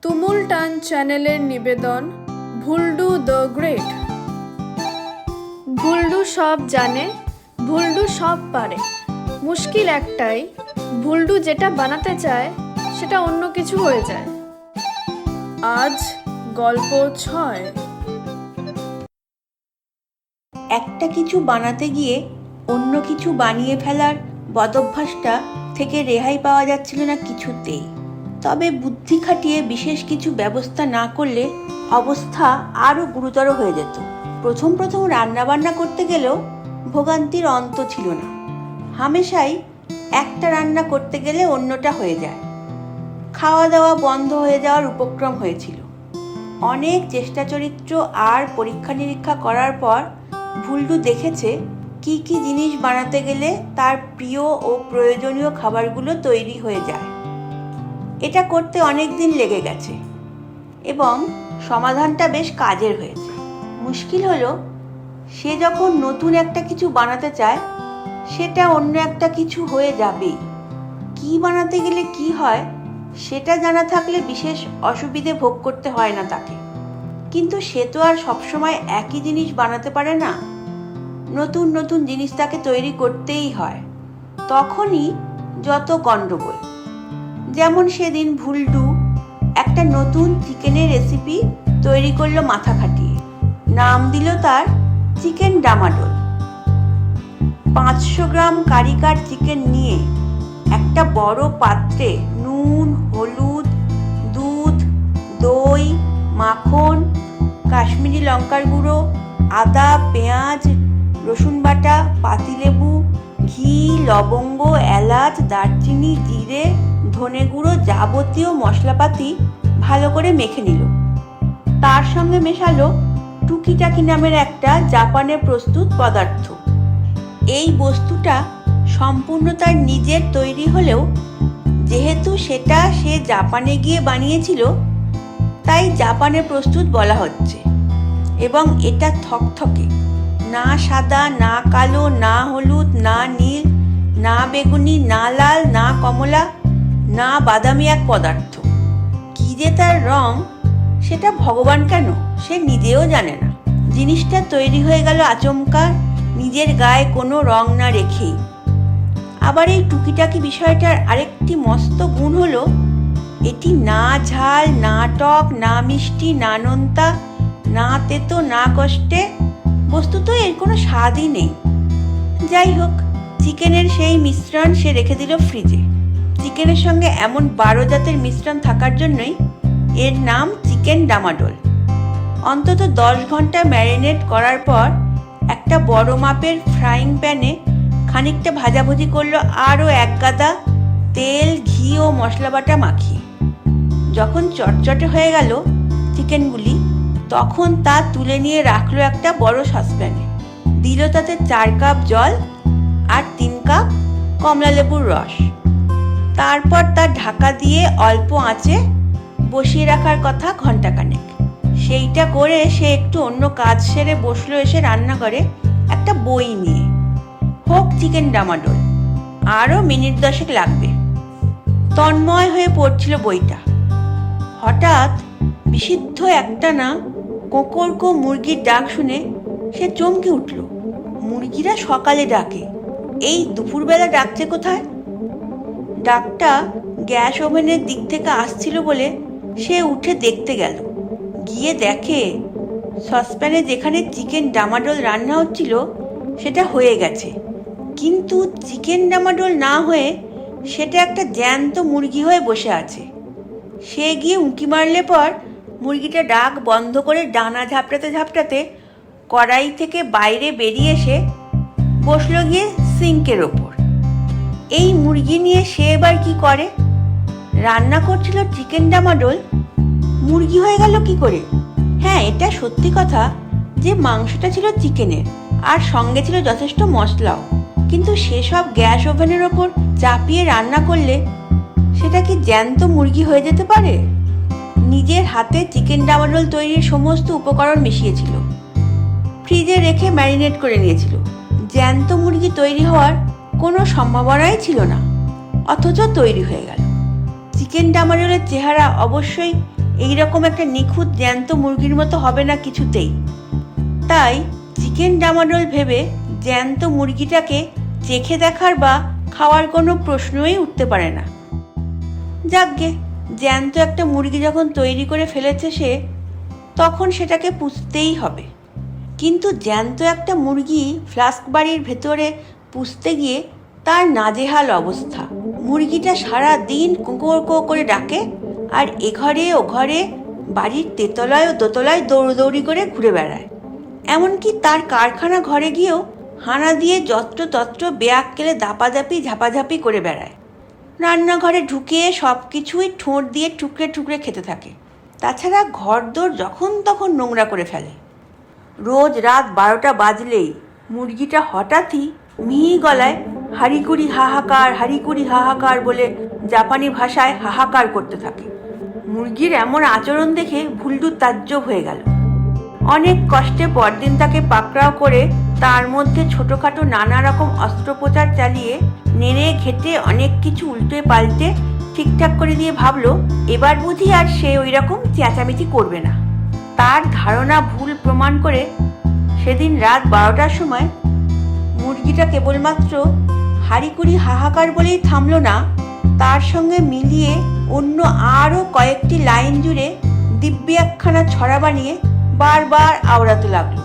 তুমুল টান চ্যানেলের নিবেদন ভুল্ডু দ্য গ্রেট। ভুল্ডু সব জানে, ভুল্ডু সব পারে, মুশকিল একটাই, ভুল্ডু যেটা বানাতে চায় সেটা অন্য কিছু হয়ে যায়। আজ গল্প 6। একটা কিছু বানাতে গিয়ে অন্য কিছু বানিয়ে ফেলার বদভ্যাসটা থেকে রেহাই পাওয়া যাচ্ছিল না কিছুতেই। তবে বুদ্ধি খাটিয়ে বিশেষ কিছু ব্যবস্থা না করলে অবস্থা আরও গুরুতর হয়ে যেত। প্রথম রান্নাবান্না করতে গেলেও ভোগান্তির অন্ত ছিল না। হামেশাই একটা রান্না করতে গেলে অন্যটা হয়ে যায়। খাওয়া দাওয়া বন্ধ হয়ে যাওয়ার উপক্রম হয়েছিল। অনেক চেষ্টা চরিত্র আর পরীক্ষা নিরীক্ষা করার পর ভুল্ডু দেখেছে কি কি জিনিস বানাতে গেলে তার প্রিয় ও প্রয়োজনীয় খাবারগুলো তৈরি হয়ে যায়। এটা করতে অনেক দিন লেগে গেছে এবং সমাধানটা বেশ কাজের হয়েছে। মুশকিল হলো, সে যখন নতুন একটা কিছু বানাতে চায় সেটা অন্য একটা কিছু হয়ে যাবেই। কি বানাতে গেলে কি হয় সেটা জানা থাকলে বিশেষ অসুবিধে ভোগ করতে হয় না তাকে। কিন্তু সে তো আর সবসময় একই জিনিস বানাতে পারে না। নতুন নতুন জিনিস তাকে তৈরি করতেই হয়। তখনই যত গণ্ডগোল। যেমন সেদিন ভুল্ডু একটা নতুন চিকেনের রেসিপি তৈরি করলো মাথা খাটিয়ে। নাম দিল তার চিকেন ডামাডোল। 500 গ্রাম কারিকার চিকেন নিয়ে একটা বড় পাত্রে নুন, হলুদ, দুধ, দই, মাখন, কাশ্মীরি লঙ্কার গুঁড়ো, আদা, পেঁয়াজ, রসুন বাটা, পাতিলেবু, ঘি, লবঙ্গ, এলাচ, দারচিনি, জিরে, ধনে গুঁড়ো যাবতীয় মশলাপাতি ভালো করে মেখে নিল। তার সঙ্গে মেশালো টুকিটাকি নামের একটা জাপানে প্রস্তুত পদার্থ। এই বস্তুটা সম্পূর্ণ তার নিজের তৈরি হলেও যেহেতু সেটা সে জাপানে গিয়ে বানিয়েছিল তাই জাপানে প্রস্তুত বলা হচ্ছে। এবং এটা থকথকে, না সাদা, না কালো, না হলুদ, না নীল, না বেগুনি, না লাল, না কমলা, না বাদামি এক পদার্থ। কি যে তার রং সেটা ভগবান কেন সে নিজেও জানে না। জিনিসটা তৈরি হয়ে গেল আচমকা, নিজের গায়ে কোনো রং না রেখেই। আবার এই টুকিটাকি বিষয়টার আরেকটি মস্ত গুণ হলো, এটি না ঝাল, না টক, না মিষ্টি, না নোনতা, না তেতো, না কষ্টে, বস্তুত এর কোনো স্বাদই নেই। যাই হোক, চিকেনের সেই মিশ্রণ সে রেখে দিল ফ্রিজে। চিকেনের সঙ্গে এমন 12 জাতের মিশ্রণ থাকার জন্যই এর নাম চিকেন ডামাডোল। অন্তত 10 ঘন্টা ম্যারিনেট করার পর একটা বড় মাপের ফ্রাইং প্যানে খানিকটা ভাজাভুজি করলো আরও 1 গাদা তেল, ঘি ও মশলা বাটা মাখিয়ে। যখন চটচটে হয়ে গেল চিকেনগুলি, তখন তা তুলে নিয়ে রাখলো একটা বড় সসপ্যানে। দিল তাতে 4 কাপ জল আর 3 কাপ কমলা লেবুর রস। তারপর তার ঢাকা দিয়ে অল্প আঁচে বসিয়ে রাখার কথা ঘন্টাখানেক। সেইটা করে সে একটু অন্য কাজ সেরে বসলো এসে রান্নাঘরে একটা বই নিয়ে। হোক চিকেন ডামাডোল, আরও মিনিট 10 লাগবে। তন্ময় হয়ে পড়ছিল বইটা। হঠাৎ বিশুদ্ধ একটা না কোকড়কো মুরগির ডাক শুনে সে চমকে উঠল। মুরগিরা সকালে ডাকে, এই দুপুরবেলা ডাকছে কোথায়? ডাকটা গ্যাস ওভেনের দিক থেকে আসছিল বলে সে উঠে দেখতে গেল। গিয়ে দেখে সসপ্যানে যেখানে চিকেন ডামাডোল রান্না হচ্ছিল সেটা হয়ে গেছে, কিন্তু চিকেন ডামাডোল না হয়ে সেটা একটা জ্যান্ত মুরগি হয়ে বসে আছে। সে গিয়ে উঁকি মারলে পর মুরগিটা ডাক বন্ধ করে ডানা ঝাপটাতে ঝাপটাতে কড়াই থেকে বাইরে বেরিয়ে এসে বসলো গিয়ে সিঙ্কের ওপর। এই মুরগি নিয়ে সে এবার কি করে? রান্না করছিল চিকেন ডামাডোল, মুরগি হয়ে গেল কি করে? হ্যাঁ, এটা সত্যি কথা যে মাংসটা ছিল চিকেনের আর সঙ্গে ছিল যথেষ্ট মশলাও, কিন্তু সেসব গ্যাস ওভেনের ওপর চাপিয়ে রান্না করলে সেটা কি জ্যান্ত মুরগি হয়ে যেতে পারে? নিজের হাতে চিকেন ডামাডোল তৈরির সমস্ত উপকরণ মিশিয়েছিল। ফ্রিজে রেখে ম্যারিনেট করে নিয়েছিল। জ্যান্ত মুরগি তৈরি হওয়ার কোনো সম্ভাবনাই ছিল না, অথচ তৈরি হয়ে গেল। চিকেন ডামারোলের চেহারা অবশ্যই এইরকম একটা নিখুঁত জ্যান্ত মুরগির মতো হবে না কিছুতেই। তাই চিকেন ডামারোল ভেবে জ্যান্ত মুরগিটাকে চেখে দেখার বা খাওয়ার কোনো প্রশ্নই উঠতে পারে না। যাকগে, জ্যান্ত একটা মুরগি যখন তৈরি করে ফেলেছে সে, তখন সেটাকে পুষতেই হবে। কিন্তু জ্যান্ত একটা মুরগি ফ্লাস্ক বাড়ির ভেতরে পুষতে গিয়ে তার নাজেহাল অবস্থা। মুরগিটা সারা দিন কুঁকো করে ডাকে, আর এঘরে ওঘরে বাড়ির তেতলায় ও দোতলায় দৌড়দৌড়ি করে ঘুরে বেড়ায়। এমনকি তার কারখানা ঘরে গিয়েও হানা দিয়ে যত্রতত্র বেয়াক্কেলে দাপাদাপি ঝাপাঝাপি করে বেড়ায়। রান্নাঘরে ঢুকে সব কিছুই ঠোঁট দিয়ে টুকরে টুকরে খেতে থাকে। তাছাড়া ঘরদোর যখন তখন নোংরা করে ফেলে। রোজ রাত 12টা বাজলেই মুরগিটা হঠাৎই মিহি গলায় হারিকুড়ি হাহাকার হারিকুড়ি হাহাকার বলে জাপানি ভাষায় হাহাকার করতে থাকে। মুরগির এমন আচরণ দেখে ভুল্ডু তাজ্জব হয়ে গেল। অনেক কষ্টে পরদিন তাকে পাকড়াও করে তার মধ্যে ছোটোখাটো নানা রকম অস্ত্রোপচার চালিয়ে নেড়ে ঘেটে অনেক কিছু উল্টে পাল্টে ঠিকঠাক করে দিয়ে ভাবলো এবার বুঝি আর সে ওই রকম চেঁচামেচি করবে না। তার ধারণা ভুল প্রমাণ করে সেদিন রাত 12টার সময় মুরগিটা কেবলমাত্র হারিকুড়ি হাহাকার বলেই থামলো না, তার সঙ্গে মিলিয়ে অন্য আরও কয়েকটি লাইন জুড়ে দিব্যি একখানা ছড়া বানিয়ে বারবার আওড়াতে লাগলো।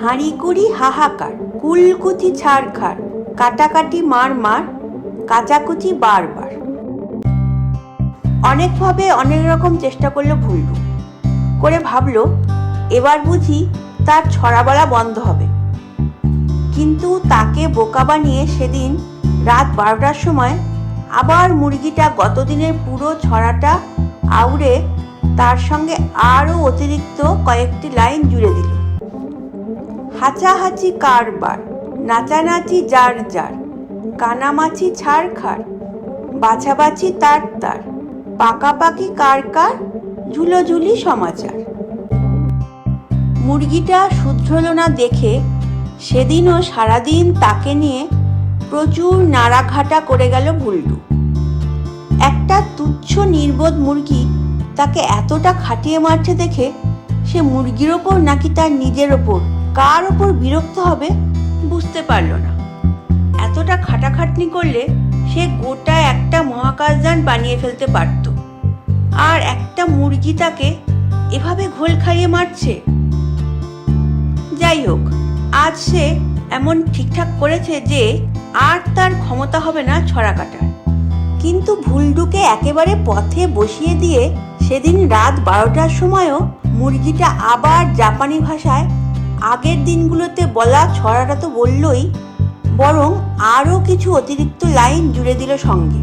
হাঁড়িকুড়ি হাহাকার, কুলকুচি ছাড়খাড়, কাটাকাটি মার মার, কাচাকুচি বারবার। অনেকভাবে অনেক রকম চেষ্টা করলো ভুল্ডু, করে ভাবলো এবার বুঝি তার ছড়া বলা বন্ধ হবে। কিন্তু তাকে বোকা বানিয়ে সেদিন রাত 12টার সময় আবার মুরগিটা গতদিনের পুরো ছড়াটা আউড়ে তার সঙ্গে আরও অতিরিক্ত কয়েকটি লাইন জুড়ে দিল। হাঁচাহাঁচি কারবার, নাচানাচি যার যার, কানামাছি ছাড় খাড়, বাছাবাছি তার তার, পাকাপাকি কার কার, ঝুলোঝুলি সমাচার। মুরগিটা শুধরল না দেখে সেদিনও সারাদিন তাকে নিয়ে প্রচুর নাড়াঘাটা করে গেল ভুল্ডু। একটা তুচ্ছ নির্বোধ মুরগি তাকে এতটা খাটিয়ে মারছে দেখে সে মুরগির ওপর নাকি তার নিজের ওপর কার ওপর বিরক্ত হবে বুঝতে পারল না। এতটা খাটাখাটনি করলে সে গোটা একটা মহাকাশযান বানিয়ে ফেলতে পারত, আর একটা মুরগি তাকে এভাবে ঘোল খাইয়ে মারছে। যাই হোক, আজ সে এমন ঠিকঠাক করেছে যে আর তার ক্ষমতা হবে না ছড়া কাটার। কিন্তু ভুল্ডুকে একেবারে পথে বসিয়ে দিয়ে সেদিন রাত 12টার সময়ও মুরগিটা আবার জাপানি ভাষায় আগের দিনগুলোতে বলা ছড়াটা তো বললই, বরং আরও কিছু অতিরিক্ত লাইন জুড়ে দিল সঙ্গে।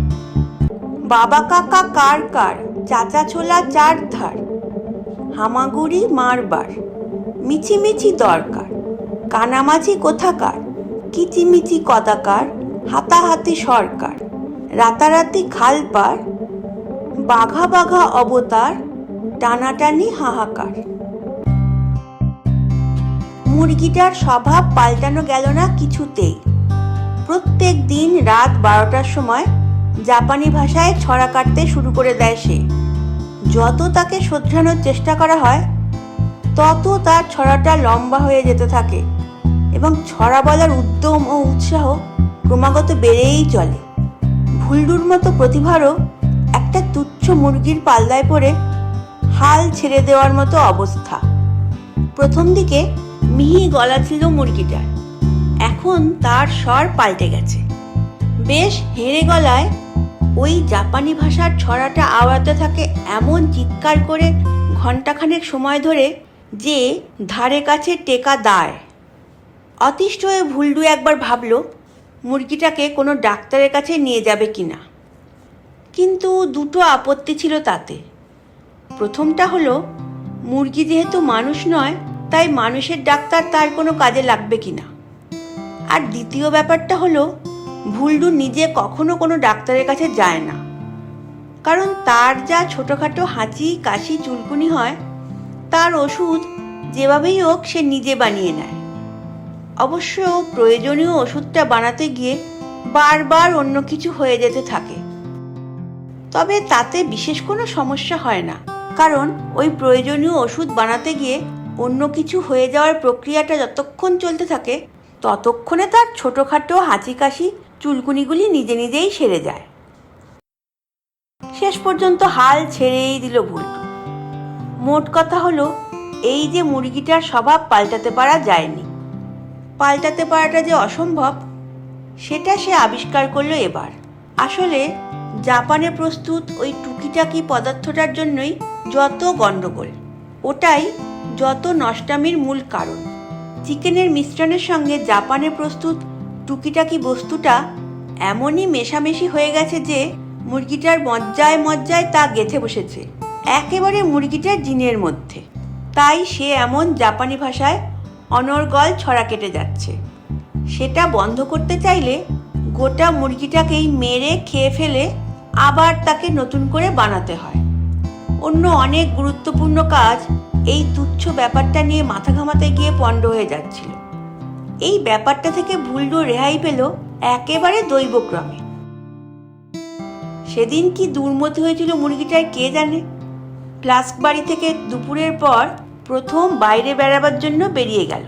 বাবা কাকা কার কার, চাচা ছোলা চার ধার, হামাগুড়ি মারবার, মিছিমিছি দরকার, কানামাছি কোথাকার, কিচিমিচি কদাকার, হাতাহাতি সরকার, রাতারাতি খাল পার, বাঘা বাঘা অবতার, টানাটানি হাহাকার। মুরগিটার স্বভাব পাল্টানো গেল না কিছুতেই। প্রত্যেক দিন রাত 12টার সময় জাপানি ভাষায় ছড়া কাটতে শুরু করে দেয় সে। যত তাকে শোধরানোর চেষ্টা করা হয় তত তার ছড়াটা লম্বা হয়ে যেতে থাকে এবং ছড়া বলার উদ্যম ও উৎসাহ ক্রমাগত বেড়েই চলে। ভুল্ডুর মতো প্রতিভারও একটা তুচ্ছ মুরগির পাল্লায় পড়ে হাল ছেড়ে দেওয়ার মতো অবস্থা। প্রথম দিকে মিহি গলা ছিল মুরগিটার, এখন তার স্বর পাল্টে গেছে। বেশ হেঁড়ে গলায় ওই জাপানি ভাষার ছড়াটা আওড়াতে থাকে এমন চিৎকার করে ঘণ্টাখানেক সময় ধরে যে ধারে কাছে টেকা দায়। অতিষ্ঠ হয়ে ভুল্ডু একবার ভাবল মুরগিটাকে কোনো ডাক্তারের কাছে নিয়ে যাবে কিনা। কিন্তু দুটো আপত্তি ছিল তাতে। প্রথমটা হলো মুরগি যেহেতু মানুষ নয়, তাই মানুষের ডাক্তার তার কোনো কাজে লাগবে কিনা। আর দ্বিতীয় ব্যাপারটা হলো ভুল্ডু নিজে কখনো কোনো ডাক্তারের কাছে যায় না, কারণ তার যা ছোটোখাটো হাঁচি কাশি চুলকুনি হয় তার ওষুধ যেভাবেই হোক সে নিজে বানিয়ে নেয়। অবশ্য প্রয়োজনীয় ওষুধটা বানাতে গিয়ে বারবার অন্য কিছু হয়ে যেতে থাকে। তবে তাতে বিশেষ কোনো সমস্যা হয় না, কারণ ওই প্রয়োজনীয় ওষুধ বানাতে গিয়ে অন্য কিছু হয়ে যাওয়ার প্রক্রিয়াটা যতক্ষণ চলতে থাকে ততক্ষণে তার ছোটোখাটো হাঁচি কাশি চুলকুনিগুলি নিজে নিজেই সেরে যায়। শেষ পর্যন্ত হাল ছেড়েই দিল ভুল্টু। মোট কথা হলো, এই যে মুরগিটার স্বভাব পাল্টাতে পারা যায়নি, পাল্টাতে পারাটা যে অসম্ভব সেটা সে আবিষ্কার করলো এবার। আসলে জাপানে প্রস্তুত ওই টুকিটাকি পদার্থটার জন্যই যত গণ্ডগোল, ওটাই যত নষ্টামির মূল কারণ। চিকেনের মিশ্রণের সঙ্গে জাপানে প্রস্তুত টুকিটাকি বস্তুটা এমনই মেশামেশি হয়ে গেছে যে মুরগিটার মজ্জায় মজ্জায় তা গেঁথে বসেছে একেবারে মুরগিটার জিনের মধ্যে। তাই সে এমন জাপানি ভাষায় অনর্গল ছড়া কেটে যাচ্ছে। সেটা বন্ধ করতে চাইলে গোটা মুরগিটাকেই মেরে খেয়ে ফেলে আবার তাকে নতুন করে বানাতে হয়। অন্য অনেক গুরুত্বপূর্ণ কাজ এই তুচ্ছ ব্যাপারটা নিয়ে মাথা ঘামাতে গিয়ে পণ্ড হয়ে যাচ্ছিল। এই ব্যাপারটা থেকে ভুল্টু রেহাই পেল একেবারে দৈবক্রমে। সেদিন কি দুর্মতি হয়েছিল মুরগিটার কে জানে। ফ্লাস্ক বাড়ি থেকে দুপুরের পর প্রথম বাইরে বেড়াবার জন্য বেরিয়ে গেল।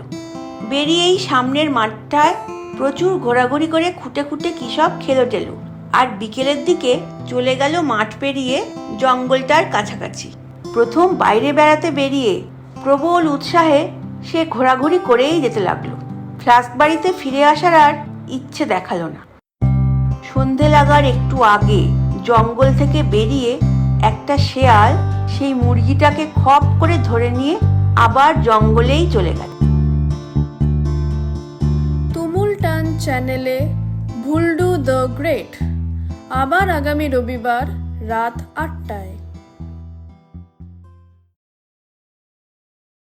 বেরিয়েই সামনের মাঠটায় প্রচুর ঘোরাঘুরি করে খুঁটে খুঁটে কী সব খেলো টেলো, আর বিকেলের দিকে চলে গেল মাঠ পেরিয়ে জঙ্গলটার কাছাকাছি। প্রথম বাইরে বেড়াতে বেরিয়ে প্রবল উৎসাহে সে ঘোরাঘুরি করেই যেতে লাগলো। ফ্লাস্ক বাড়িতে ফিরে আসার আর ইচ্ছে দেখালো না। সন্ধে লাগার একটু আগে জঙ্গল থেকে বেরিয়ে একটা শেয়াল সেই মুরগিটাকে খপ করে ধরে নিয়ে আবার জঙ্গলেই চলে গেল। তুমুল টান চ্যানেলে ভুল্টু দ্য গ্রেট আবার আগামী রবিবার রাত ৮টায়।